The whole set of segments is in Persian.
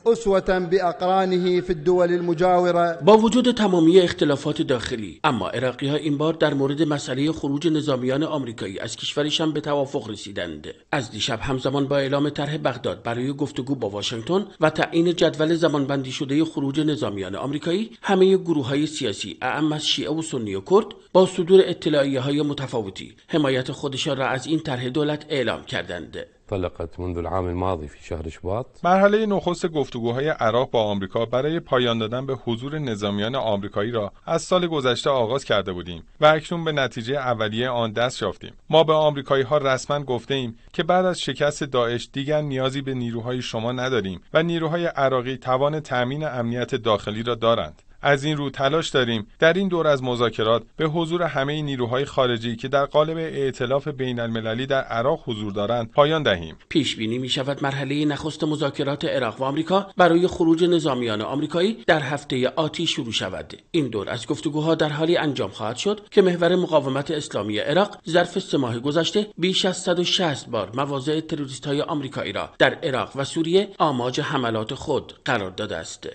أسوة بأقرانه في الدول المجاورة. با وجود تمامی اختلافات داخلی، اما عراقی‌ها این بار در مورد مسئله خروج نظامیان آمریکایی از کشورشان به توافق رسیدند. از دیشب همزمان با اعلام طرح بغداد برای گفتگو با واشنگتن و تعیین جدول زمانبندی شده خروج نظامیان آمریکایی، همه گروه‌های سیاسی اعم از شیعه و سنی و کرد با صدور اطلاعیه‌های متفاوتی حمایت خودشان را از این طرح دولت اعلام کردند. طلقت منذ العام الماضي في شهر شباط. مرحله نخست گفتگوهای عراق با آمریکا برای پایان دادن به حضور نظامیان آمریکایی را از سال گذشته آغاز کرده بودیم و اکنون به نتیجه اولیه آن دست یافتیم. ما به آمریکایی‌ها رسما گفته ایم که بعد از شکست داعش دیگر نیازی به نیروهای شما نداریم و نیروهای عراقی توان تأمین امنیت داخلی را دارند. از این رو تلاش داریم در این دور از مذاکرات به حضور همه نیروهای خارجی که در قالب ائتلاف بین المللی در عراق حضور دارند پایان دهیم. پیش بینی می شود مرحله نخست مذاکرات عراق و آمریکا برای خروج نظامیان آمریکایی در هفته آتی شروع شود. این دور از گفتگوها در حالی انجام خواهد شد که محور مقاومت اسلامی عراق ظرف 3 ماه گذشته بیش از 160 بار مواضع تروریست‌های آمریکایی را در عراق و سوریه آماج حملات خود قرار داده است.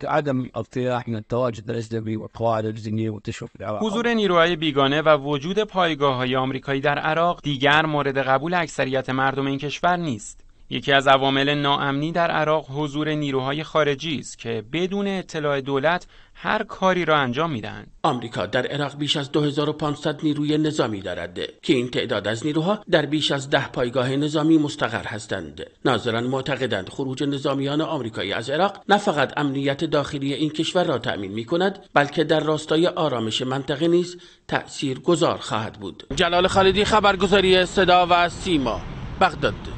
عدم اطلاع من التواجد الأجنبي والقواعد الجنسية والتشوف في العراق. حضور نیروهای بیگانه و وجود پایگاه‌های آمریکایی در عراق دیگر مورد قبول اکثریت مردم این کشور نیست. یکی از عوامل ناامنی در عراق حضور نیروهای خارجی است که بدون اطلاع دولت هر کاری را انجام میدهند. آمریکا در عراق بیش از 2500 نیروی نظامی دارد که این تعداد از نیروها در بیش از 10 پایگاه نظامی مستقر هستند. ناظران معتقدند خروج نظامیان آمریکایی از عراق نه فقط امنیت داخلی این کشور را تأمین می‌کند، بلکه در راستای آرامش منطقه نیز تأثیرگذار خواهد بود. جلال خالدی، خبرگزاری صدا و سیما، بغداد.